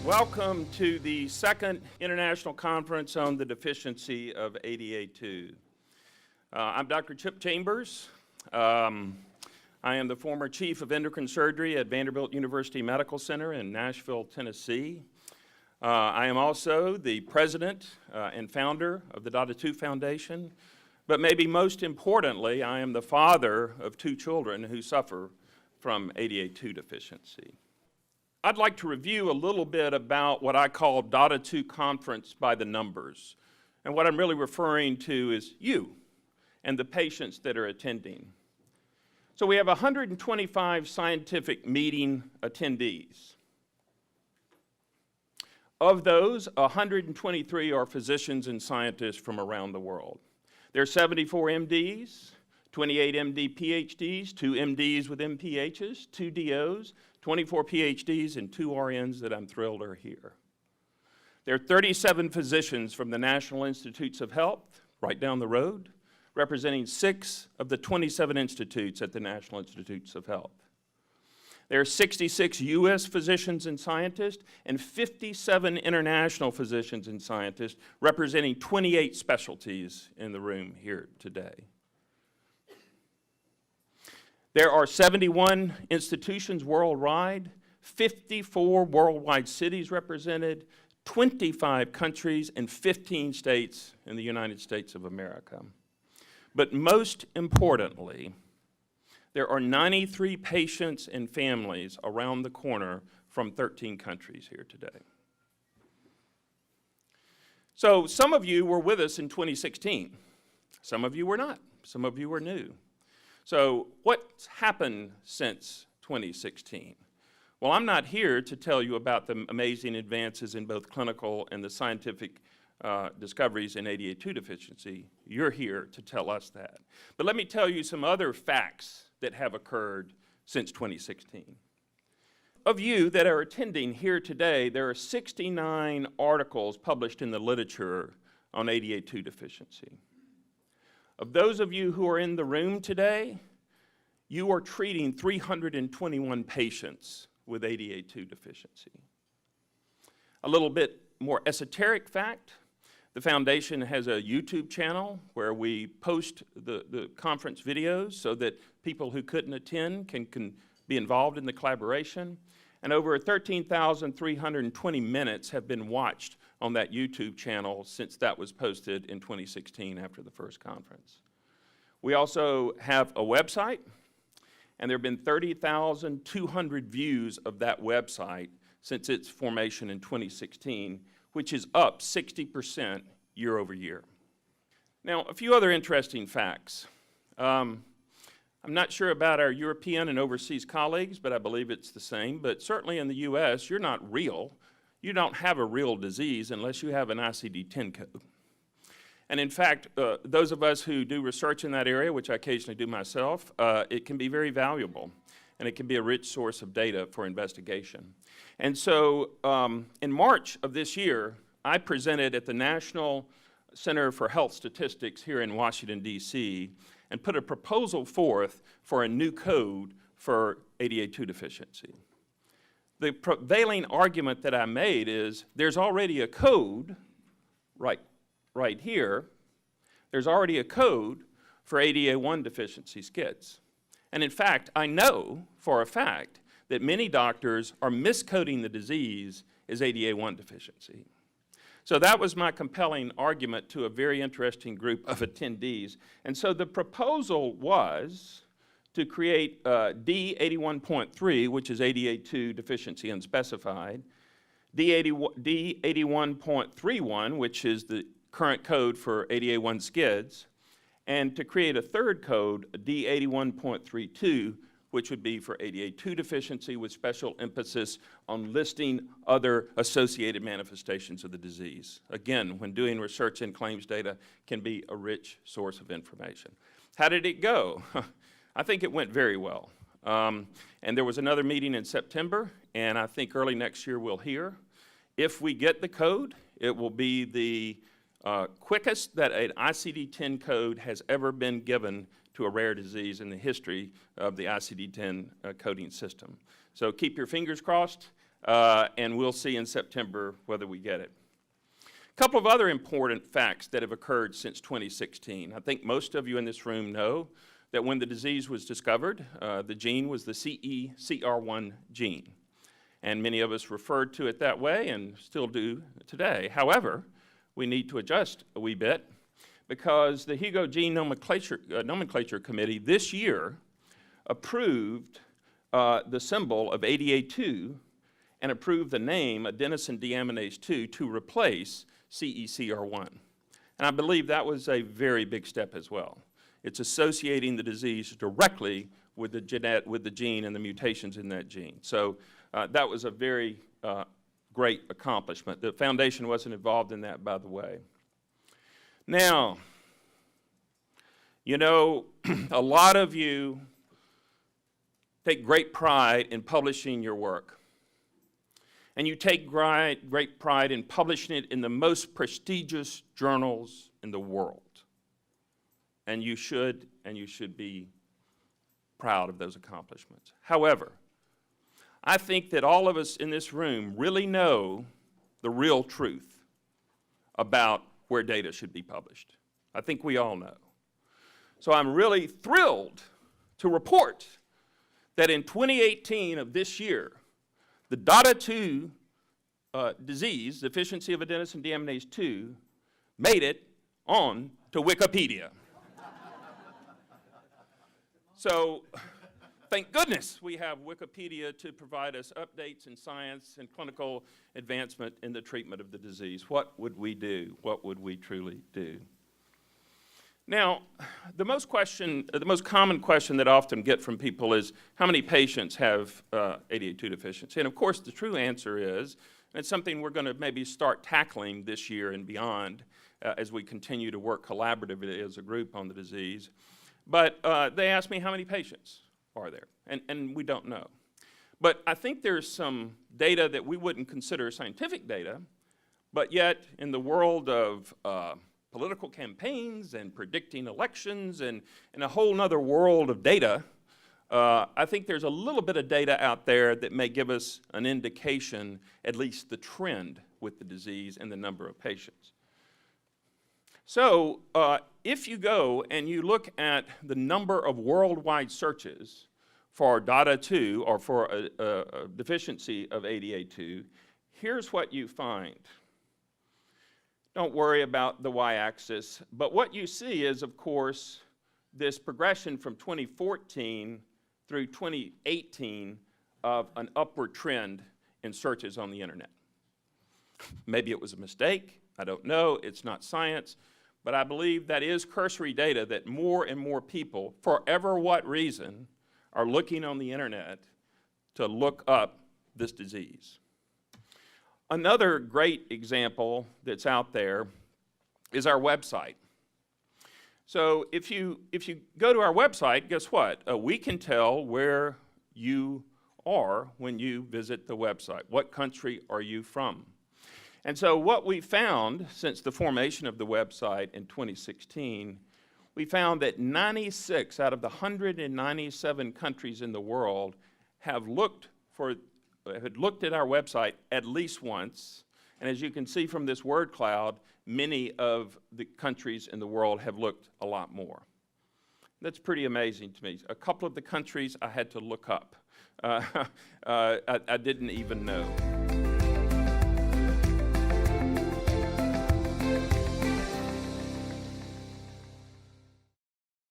Welcome to the second International Conference on the Deficiency of ADA2. I'm Dr. Chip Chambers. I am the former Chief of Endocrine Surgery at Vanderbilt University Medical Center in Nashville, Tennessee. I am also the President and founder of the DADA2 Foundation, but maybe most importantly, I am the father of 2 children who suffer from ADA2 deficiency. I'd like to review a little bit about what I call DADA2 Conference by the numbers. And what I'm really referring to is you and the patients that are attending. So we have 125 scientific meeting attendees. Of those, 123 are physicians and scientists from around the world. There are 74 MDs, 28 MD PhDs, 2 MDs with MPHs, 2 DOs, 24 PhDs, and 2 RNs that I'm thrilled are here. There are 37 physicians from the National Institutes of Health, right down the road, representing 6 of the 27 institutes at the National Institutes of Health. There are 66 U.S. physicians and scientists and 57 international physicians and scientists representing 28 specialties in the room here today. There are 71 institutions worldwide, 54 worldwide cities represented, 25 countries, and 15 states in the United States of America. But most importantly, there are 93 patients and families around the corner from 13 countries here today. So some of you were with us in 2016. Some of you were not. Some of you were new. So what's happened since 2016? Well, I'm not here to tell you about the amazing advances in both clinical and the scientific discoveries in ADA2 deficiency. You're here to tell us that. But let me tell you some other facts that have occurred since 2016. Of you that are attending here today, there are 69 articles published in the literature on ADA2 deficiency. Of those of you who are in the room today, you are treating 321 patients with ADA2 deficiency. A little bit more esoteric fact, the foundation has a YouTube channel where we post the conference videos so that people who couldn't attend can be involved in the collaboration. And over 13,320 minutes have been watched on that YouTube channel since that was posted in 2016 after the first conference. We also have a website, and there have been 30,200 views of that website since its formation in 2016, which is up 60% year over year. Now, a few other interesting facts. I'm not sure about our European and overseas colleagues, but I believe it's the same. But certainly in the US, you're not real. You don't have a real disease unless you have an ICD-10 code. And in fact, those of us who do research in that area, which I occasionally do myself, it can be very valuable. And it can be a rich source of data for investigation. And so in March of this year, I presented at the National Center for Health Statistics here in Washington, D.C., and put a proposal forth for a new code for ADA2 deficiency. The prevailing argument that I made is there's already a code right here. There's already a code for ADA1 deficiency SCIDs. And in fact, I know for a fact that many doctors are miscoding the disease as ADA1 deficiency. So that was my compelling argument to a very interesting group of attendees. And so the proposal was to create D81.3, which is ADA2 deficiency unspecified, D81.31, which is the current code for ADA1 SCIDs, and to create a third code, D81.32, which would be for ADA2 deficiency with special emphasis on listing other associated manifestations of the disease. Again, when doing research in claims data can be a rich source of information. How did it go? I think it went very well. And there was another meeting in September, and I think early next year we'll hear. If we get the code, it will be the quickest that an ICD-10 code has ever been given to a rare disease in the history of the ICD-10 coding system. So keep your fingers crossed. and we'll see in September whether we get it. A couple of other important facts that have occurred since 2016. I think most of you in this room know that when the disease was discovered, the gene was the CECR1 gene. And many of us referred to it that way and still do today. However, we need to adjust a wee bit because the Hugo Gene Nomenclature Committee this year approved the symbol of ADA2 and approved the name adenosine deaminase 2 to replace CECR1. And I believe that was a very big step as well. It's associating the disease directly with the gene and the mutations in that gene. So that was a very great accomplishment. The foundation wasn't involved in that, by the way. Now, you know, a lot of you take great pride in publishing your work. And you take great pride in publishing it in the most prestigious journals in the world. And you should be proud of those accomplishments. However, I think that all of us in this room really know the real truth about where data should be published. I think we all know. So I'm really thrilled to report that in 2018 of this year, the DADA2 disease, deficiency of adenosine deaminase 2, made it on to Wikipedia. So, thank goodness we have Wikipedia to provide us updates in science and clinical advancement in the treatment of the disease. What would we do? What would we truly do? Now, the most common question that I often get from people is, how many patients have ADA2 deficiency? And of course, the true answer is, and it's something we're going to maybe start tackling this year and beyond as we continue to work collaboratively as a group on the disease. But they ask me, how many patients are there? And we don't know. But I think there's some data that we wouldn't consider scientific data, but yet in the world of political campaigns and predicting elections and a whole nother world of data, I think there's a little bit of data out there that may give us an indication, at least the trend with the disease and the number of patients. So if you go and you look at the number of worldwide searches for DADA2 or for a deficiency of ADA2, here's what you find. Don't worry about the y-axis, but what you see is, of course, this progression from 2014 through 2018 of an upward trend in searches on the internet. Maybe it was a mistake, I don't know, it's not science, but I believe that is cursory data that more and more people, for ever what reason, are looking on the internet to look up this disease. Another great example that's out there is our website. So if you go to our website, guess what? We can tell where you are when you visit the website. What country are you from? And so what we found since the formation of the website in 2016, we found that 96 out of the 197 countries in the world had looked at our website at least once. And as you can see from this word cloud, many of the countries in the world have looked a lot more. That's pretty amazing to me. A couple of the countries I had to look up. I didn't even know.